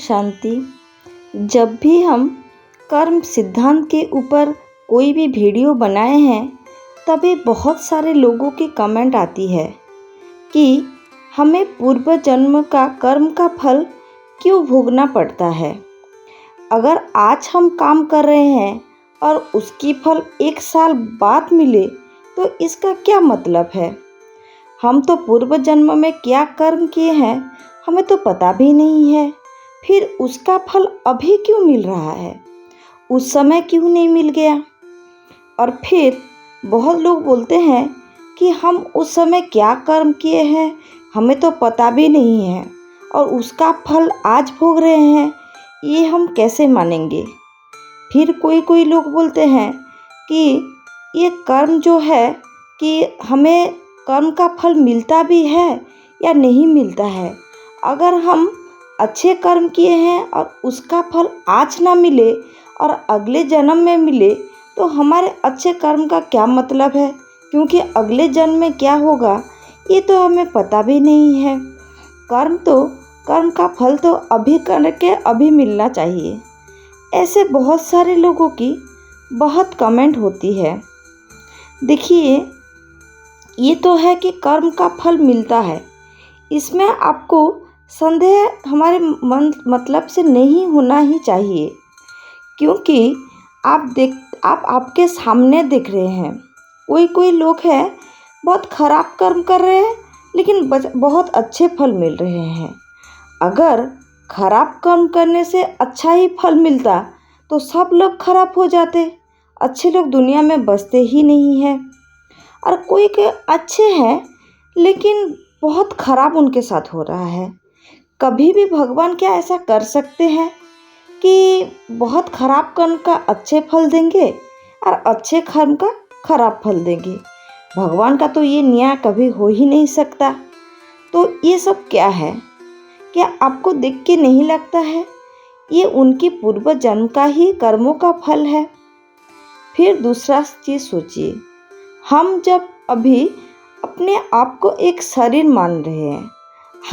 शांति। जब भी हम कर्म सिद्धांत के ऊपर कोई भी वीडियो बनाए हैं तभी बहुत सारे लोगों की कमेंट आती है कि हमें पूर्व जन्म का कर्म का फल क्यों भोगना पड़ता है। अगर आज हम काम कर रहे हैं और उसकी फल 1 साल बाद मिले तो इसका क्या मतलब है। हम तो पूर्व जन्म में क्या कर्म किए हैं हमें तो पता भी नहीं है, फिर उसका फल अभी क्यों मिल रहा है, उस समय क्यों नहीं मिल गया। और फिर बहुत लोग बोलते हैं कि हम उस समय क्या कर्म किए हैं हमें तो पता भी नहीं है और उसका फल आज भोग रहे हैं, ये हम कैसे मानेंगे। फिर कोई लोग बोलते हैं कि ये कर्म जो है कि हमें कर्म का फल मिलता भी है या नहीं मिलता है। अगर हम अच्छे कर्म किए हैं और उसका फल आज ना मिले और अगले जन्म में मिले तो हमारे अच्छे कर्म का क्या मतलब है, क्योंकि अगले जन्म में क्या होगा ये तो हमें पता भी नहीं है। कर्म का फल तो अभी करके अभी मिलना चाहिए। ऐसे बहुत सारे लोगों की बहुत कमेंट होती है। देखिए, ये तो है कि कर्म का फल मिलता है, इसमें आपको संदेह हमारे मन मतलब से नहीं होना ही चाहिए, क्योंकि आप आपके सामने दिख रहे हैं कोई लोग हैं बहुत ख़राब कर्म कर रहे हैं लेकिन बहुत अच्छे फल मिल रहे हैं। अगर ख़राब कर्म करने से अच्छा ही फल मिलता तो सब लोग खराब हो जाते, अच्छे लोग दुनिया में बसते ही नहीं हैं। और कोई के अच्छे हैं लेकिन बहुत ख़राब उनके साथ हो रहा है। कभी भी भगवान क्या ऐसा कर सकते हैं कि बहुत ख़राब कर्म का अच्छे फल देंगे और अच्छे कर्म का ख़राब फल देंगे। भगवान का तो ये न्याय कभी हो ही नहीं सकता। तो ये सब क्या है, क्या आपको देख के नहीं लगता है ये उनकी पूर्व जन्म का ही कर्मों का फल है। फिर दूसरा चीज़ सोचिए, हम जब अभी अपने आप को एक शरीर मान रहे हैं,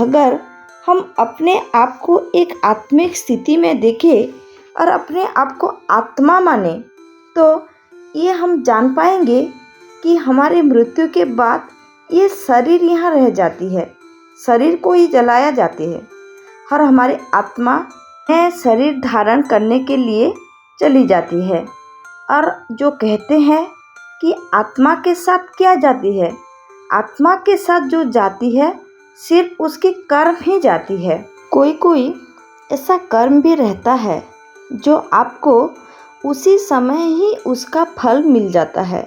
अगर हम अपने आप को एक आत्मिक स्थिति में देखें और अपने आप को आत्मा माने तो ये हम जान पाएंगे कि हमारी मृत्यु के बाद ये शरीर यहाँ रह जाती है, शरीर को ही जलाया जाती है और हमारी आत्मा नए शरीर धारण करने के लिए चली जाती है। और जो कहते हैं कि आत्मा के साथ क्या जाती है, आत्मा के साथ जो जाती है सिर्फ उसकी कर्म ही जाती है। कोई ऐसा कर्म भी रहता है जो आपको उसी समय ही उसका फल मिल जाता है,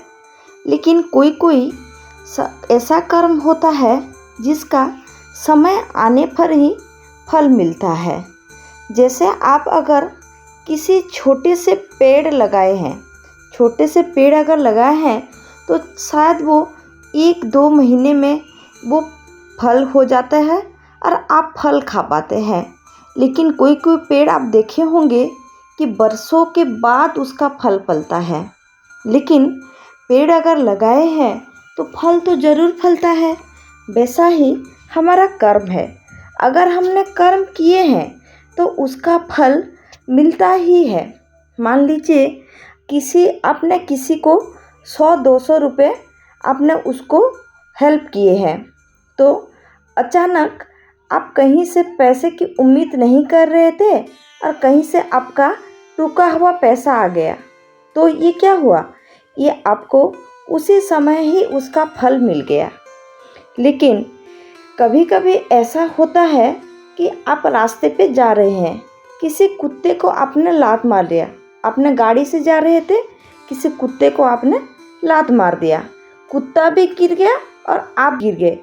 लेकिन कोई ऐसा कर्म होता है जिसका समय आने पर ही फल मिलता है। जैसे आप अगर किसी छोटे से पेड़ लगाए हैं, छोटे से पेड़ अगर लगाए हैं तो शायद वो 1-2 महीने में वो फल हो जाता है और आप फल खा पाते हैं। लेकिन कोई पेड़ आप देखे होंगे कि बरसों के बाद उसका फल फलता है। लेकिन पेड़ अगर लगाए हैं तो फल तो ज़रूर फलता है। वैसा ही हमारा कर्म है, अगर हमने कर्म किए हैं तो उसका फल मिलता ही है। मान लीजिए आपने किसी को 100-200 रुपये आपने उसको हेल्प किए हैं, तो अचानक आप कहीं से पैसे की उम्मीद नहीं कर रहे थे और कहीं से आपका रुका हुआ पैसा आ गया, तो ये क्या हुआ, ये आपको उसी समय ही उसका फल मिल गया। लेकिन कभी कभी ऐसा होता है कि आप रास्ते पे जा रहे हैं, किसी कुत्ते को आपने लात मार दिया, आपने गाड़ी से जा रहे थे, किसी कुत्ते को आपने लात मार दिया, कुत्ता भी गिर गया और आप गिर गए,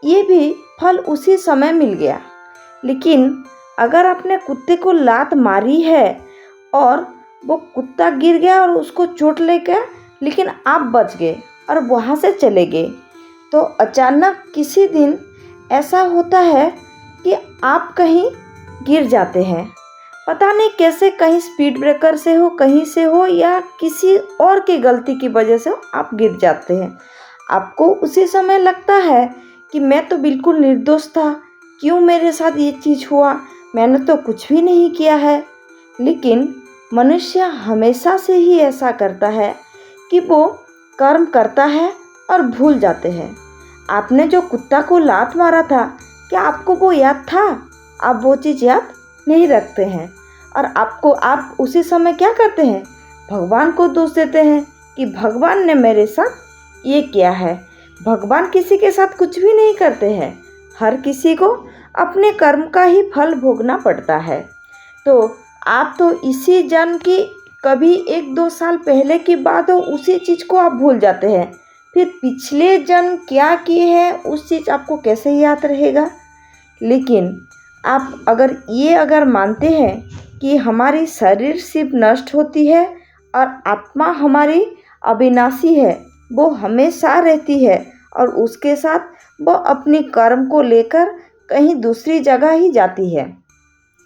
ये भी फल उसी समय मिल गया। लेकिन अगर आपने कुत्ते को लात मारी है और वो कुत्ता गिर गया और उसको चोट लग गया लेकिन आप बच गए और वहाँ से चले गए, तो अचानक किसी दिन ऐसा होता है कि आप कहीं गिर जाते हैं, पता नहीं कैसे, कहीं स्पीड ब्रेकर से हो, कहीं से हो या किसी और की गलती की वजह से आप गिर जाते हैं। आपको उसी समय लगता है कि मैं तो बिल्कुल निर्दोष था, क्यों मेरे साथ ये चीज़ हुआ, मैंने तो कुछ भी नहीं किया है। लेकिन मनुष्य हमेशा से ही ऐसा करता है कि वो कर्म करता है और भूल जाते हैं। आपने जो कुत्ता को लात मारा था, क्या आपको वो याद था? आप वो चीज़ याद नहीं रखते हैं और आप उसी समय क्या करते हैं? भगवान को दोष देते हैं कि भगवान ने मेरे साथ ये किया है। भगवान किसी के साथ कुछ भी नहीं करते हैं। हर किसी को अपने कर्म का ही फल भोगना पड़ता है। तो आप तो इसी जन्म की कभी 1-2 साल पहले की बात हो, उसी चीज़ को आप भूल जाते हैं। फिर पिछले जन्म क्या किए हैं उस चीज़ आपको कैसे याद रहेगा? लेकिन आप अगर मानते हैं कि हमारी शरीर सिर्फ नष्ट होती है और आत्मा हमारी अविनाशी है, वो हमेशा रहती है और उसके साथ वो अपनी कर्म को लेकर कहीं दूसरी जगह ही जाती है।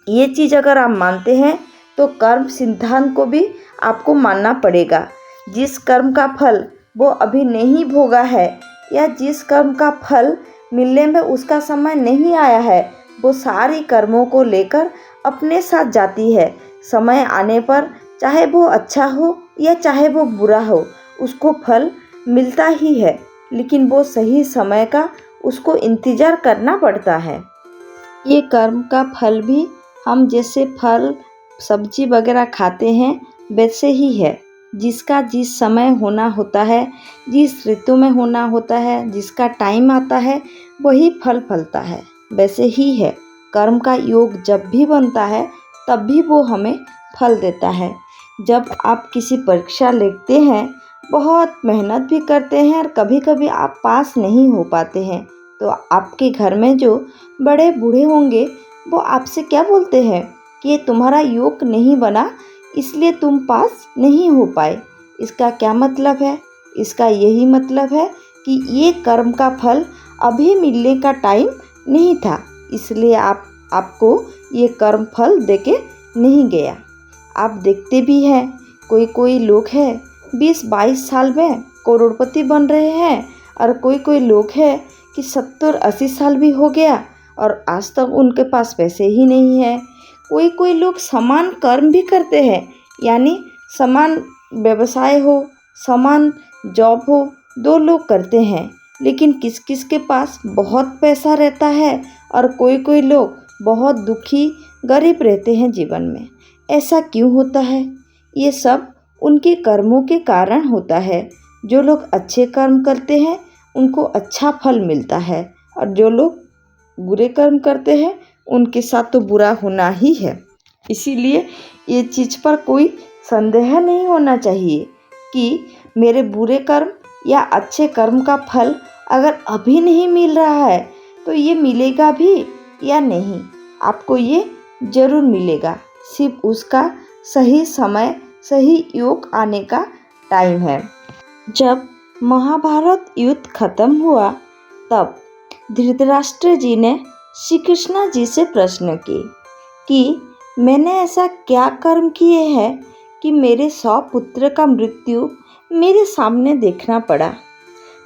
ये चीज़ अगर आप मानते हैं तो कर्म सिद्धांत को भी आपको मानना पड़ेगा। जिस कर्म का फल वो अभी नहीं भोगा है या जिस कर्म का फल मिलने में उसका समय नहीं आया है, वो सारी कर्मों को लेकर अपने साथ जाती है। समय आने पर चाहे वो अच्छा हो या चाहे वो बुरा हो, उसको फल मिलता ही है, लेकिन वो सही समय का उसको इंतज़ार करना पड़ता है। ये कर्म का फल भी हम जैसे फल सब्जी वगैरह खाते हैं वैसे ही है। जिसका जिस समय होना होता है, जिस ऋतु में होना होता है, जिसका टाइम आता है, वही फल फलता है। वैसे ही है, कर्म का योग जब भी बनता है तब भी वो हमें फल देता है। जब आप किसी परीक्षा लिखते हैं, बहुत मेहनत भी करते हैं और कभी कभी आप पास नहीं हो पाते हैं, तो आपके घर में जो बड़े बूढ़े होंगे वो आपसे क्या बोलते हैं कि ये तुम्हारा योग नहीं बना, इसलिए तुम पास नहीं हो पाए। इसका क्या मतलब है? इसका यही मतलब है कि ये कर्म का फल अभी मिलने का टाइम नहीं था, इसलिए आपको ये कर्म फल देके नहीं गया। आप देखते भी हैं कोई लोग हैं 20-22 साल में करोड़पति बन रहे हैं और कोई लोग हैं कि 70-80 साल भी हो गया और आज तक उनके पास पैसे ही नहीं है। कोई लोग समान कर्म भी करते हैं, यानी समान व्यवसाय हो, समान जॉब हो, 2 लोग करते हैं, लेकिन किस किस के पास बहुत पैसा रहता है और कोई लोग बहुत दुखी गरीब रहते हैं जीवन में। ऐसा क्यों होता है? ये सब उनके कर्मों के कारण होता है। जो लोग अच्छे कर्म करते हैं उनको अच्छा फल मिलता है और जो लोग बुरे कर्म करते हैं उनके साथ तो बुरा होना ही है। इसीलिए ये चीज़ पर कोई संदेह नहीं होना चाहिए कि मेरे बुरे कर्म या अच्छे कर्म का फल अगर अभी नहीं मिल रहा है तो ये मिलेगा भी या नहीं। आपको ये ज़रूर मिलेगा, सिर्फ उसका सही समय, सही योग आने का टाइम है। जब महाभारत युद्ध खत्म हुआ तब धृतराष्ट्र जी ने श्री कृष्ण जी से प्रश्न किए कि मैंने ऐसा क्या कर्म किए हैं कि मेरे 100 पुत्र का मृत्यु मेरे सामने देखना पड़ा।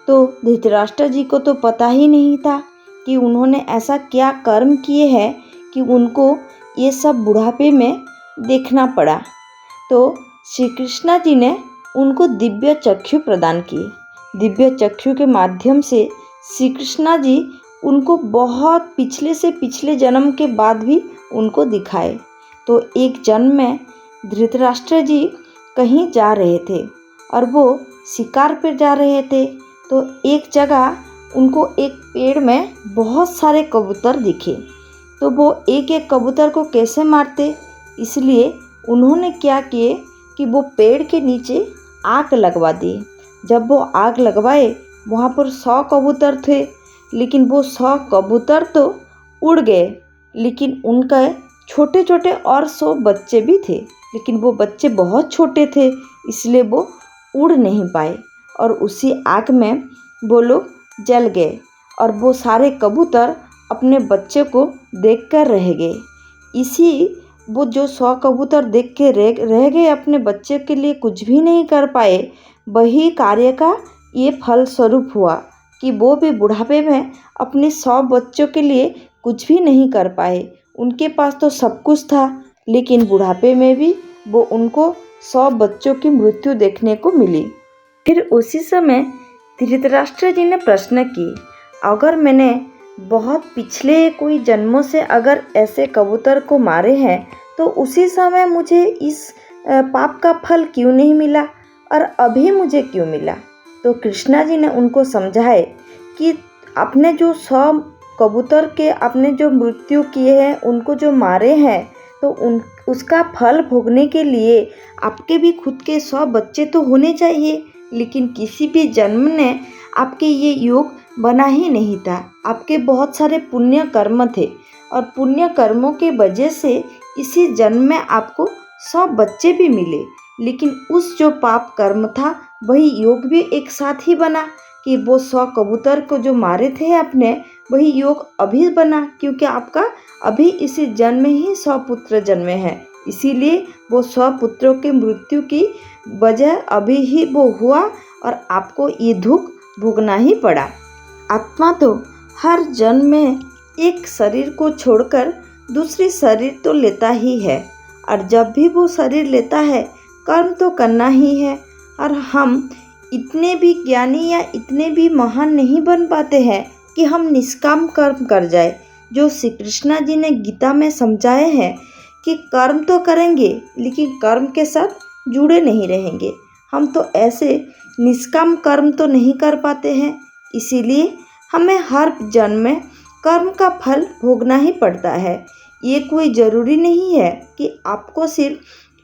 तो धृतराष्ट्र जी को तो पता ही नहीं था कि उन्होंने ऐसा क्या कर्म किए हैं कि उनको ये सब बुढ़ापे में देखना पड़ा। तो श्री कृष्ण जी ने उनको दिव्य चक्षु प्रदान किए। दिव्य चक्षु के माध्यम से श्री कृष्ण जी उनको बहुत पिछले से पिछले जन्म के बाद भी उनको दिखाए। तो एक जन्म में धृतराष्ट्र जी कहीं जा रहे थे और वो शिकार पर जा रहे थे, तो एक जगह उनको एक पेड़ में बहुत सारे कबूतर दिखे। तो वो एक एक कबूतर को कैसे मारते, इसलिए उन्होंने क्या किए कि वो पेड़ के नीचे आग लगवा दी। जब वो आग लगवाए, वहाँ पर 100 कबूतर थे, लेकिन वो 100 कबूतर तो उड़ गए, लेकिन उनके छोटे छोटे और 100 बच्चे भी थे, लेकिन वो बच्चे बहुत छोटे थे, इसलिए वो उड़ नहीं पाए और उसी आग में वो लोग जल गए और वो सारे कबूतर अपने बच्चे को देखकर रह गए। वो जो 100 कबूतर देख के रह गए, अपने बच्चे के लिए कुछ भी नहीं कर पाए, वही कार्य का ये फल स्वरूप हुआ कि वो भी बुढ़ापे में अपने 100 बच्चों के लिए कुछ भी नहीं कर पाए। उनके पास तो सब कुछ था, लेकिन बुढ़ापे में भी वो उनको 100 बच्चों की मृत्यु देखने को मिली। फिर उसी समय धृतराष्ट्र जी ने प्रश्न की, अगर मैंने बहुत पिछले कोई जन्मों से अगर ऐसे कबूतर को मारे हैं तो उसी समय मुझे इस पाप का फल क्यों नहीं मिला और अभी मुझे क्यों मिला। तो कृष्णा जी ने उनको समझाए कि आपने जो 100 कबूतर के आपने जो मृत्यु किए हैं, उनको जो मारे हैं, तो उसका फल भोगने के लिए आपके भी खुद के 100 बच्चे तो होने चाहिए, लेकिन किसी भी जन्म ने आपके ये योग बना ही नहीं था। आपके बहुत सारे पुण्य कर्म थे और पुण्य कर्मों के वजह से इसी जन्म में आपको 100 बच्चे भी मिले, लेकिन उस जो पाप कर्म था वही योग भी एक साथ ही बना कि वो 100 कबूतर को जो मारे थे आपने, वही योग अभी बना, क्योंकि आपका अभी इसी जन्म ही 100 पुत्र जन्मे हैं, इसीलिए वो 100 पुत्रों के मृत्यु की वजह अभी ही वो हुआ और आपको ये दुख भोगना ही पड़ा। आत्मा तो हर जन्म में एक शरीर को छोड़कर दूसरी शरीर तो लेता ही है, और जब भी वो शरीर लेता है कर्म तो करना ही है। और हम इतने भी ज्ञानी या इतने भी महान नहीं बन पाते हैं कि हम निष्काम कर्म कर जाए। जो श्री कृष्णा जी ने गीता में समझाए हैं कि कर्म तो करेंगे लेकिन कर्म के साथ जुड़े नहीं रहेंगे, हम तो ऐसे निष्काम कर्म तो नहीं कर पाते हैं, इसीलिए हमें हर जन्म में कर्म का फल भोगना ही पड़ता है। ये कोई ज़रूरी नहीं है कि आपको सिर्फ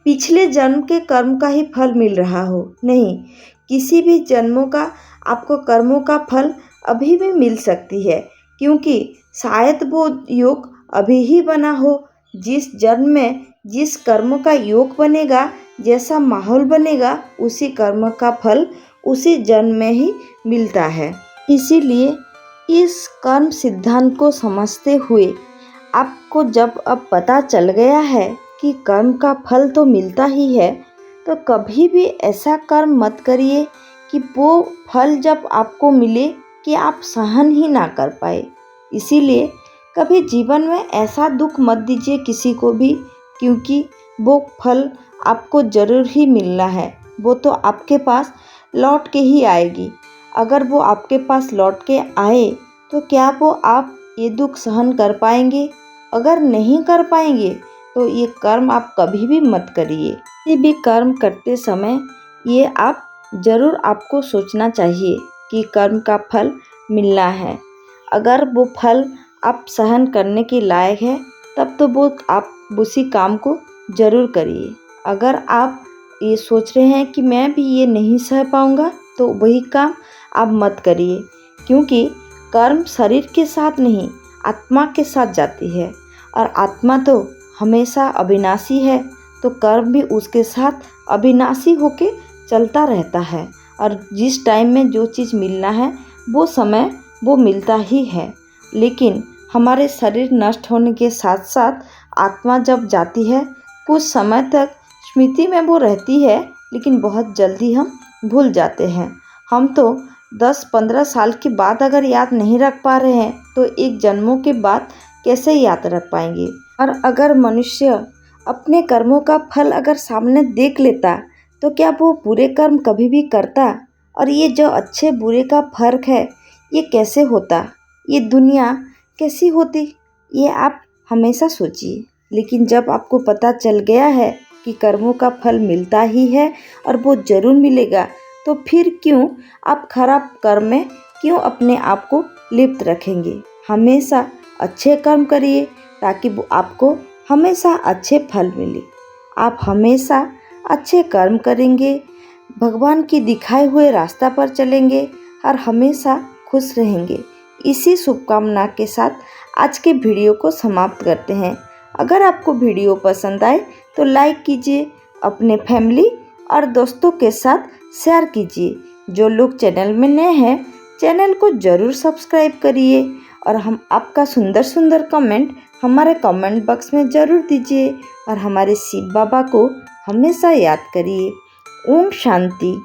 पिछले जन्म के कर्म का ही फल मिल रहा हो, नहीं, किसी भी जन्मों का आपको कर्मों का फल अभी भी मिल सकती है, क्योंकि शायद वो योग अभी ही बना हो। जिस जन्म में जिस कर्म का योग बनेगा, जैसा माहौल बनेगा, उसी कर्म का फल उसी जन्म में ही मिलता है। इसीलिए इस कर्म सिद्धांत को समझते हुए आपको जब अब पता चल गया है कि कर्म का फल तो मिलता ही है, तो कभी भी ऐसा कर्म मत करिए कि वो फल जब आपको मिले कि आप सहन ही ना कर पाए। इसीलिए कभी जीवन में ऐसा दुख मत दीजिए किसी को भी, क्योंकि वो फल आपको ज़रूर ही मिलना है, वो तो आपके पास लौट के ही आएगी। अगर वो आपके पास लौट के आए तो क्या वो आप ये दुख सहन कर पाएंगे? अगर नहीं कर पाएंगे तो ये कर्म आप कभी भी मत करिए। किसी भी कर्म करते समय ये आप ज़रूर आपको सोचना चाहिए कि कर्म का फल मिलना है। अगर वो फल आप सहन करने के लायक है तब तो वो आप उसी काम को ज़रूर करिए। अगर आप ये सोच रहे हैं कि मैं भी ये नहीं सह पाऊँगा, तो वही काम आप मत करिए, क्योंकि कर्म शरीर के साथ नहीं आत्मा के साथ जाती है, और आत्मा तो हमेशा अविनाशी है, तो कर्म भी उसके साथ अविनाशी होके चलता रहता है। और जिस टाइम में जो चीज़ मिलना है वो समय वो मिलता ही है, लेकिन हमारे शरीर नष्ट होने के साथ साथ आत्मा जब जाती है, कुछ समय तक स्मृति में वो रहती है, लेकिन बहुत जल्दी हम भूल जाते हैं। हम तो 10-15 साल के बाद अगर याद नहीं रख पा रहे हैं तो एक जन्मों के बाद कैसे याद रख पाएंगे। और अगर मनुष्य अपने कर्मों का फल अगर सामने देख लेता तो क्या वो बुरे कर्म कभी भी करता? और ये जो अच्छे बुरे का फर्क है ये कैसे होता? ये दुनिया कैसी होती? ये आप हमेशा सोचिए। लेकिन जब आपको पता चल गया है कि कर्मों का फल मिलता ही है और वो ज़रूर मिलेगा, तो फिर क्यों आप खराब कर्म में क्यों अपने आप को लिप्त रखेंगे? हमेशा अच्छे कर्म करिए ताकि वो आपको हमेशा अच्छे फल मिले। आप हमेशा अच्छे कर्म करेंगे, भगवान की दिखाए हुए रास्ता पर चलेंगे और हमेशा खुश रहेंगे। इसी शुभकामना के साथ आज के वीडियो को समाप्त करते हैं। अगर आपको वीडियो पसंद आए तो लाइक कीजिए, अपने फैमिली और दोस्तों के साथ शेयर कीजिए। जो लोग चैनल में नए हैं, चैनल को ज़रूर सब्सक्राइब करिए और हम आपका सुंदर सुंदर कमेंट हमारे कमेंट बॉक्स में ज़रूर दीजिए और हमारे शिव बाबा को हमेशा याद करिए। ओम शांति।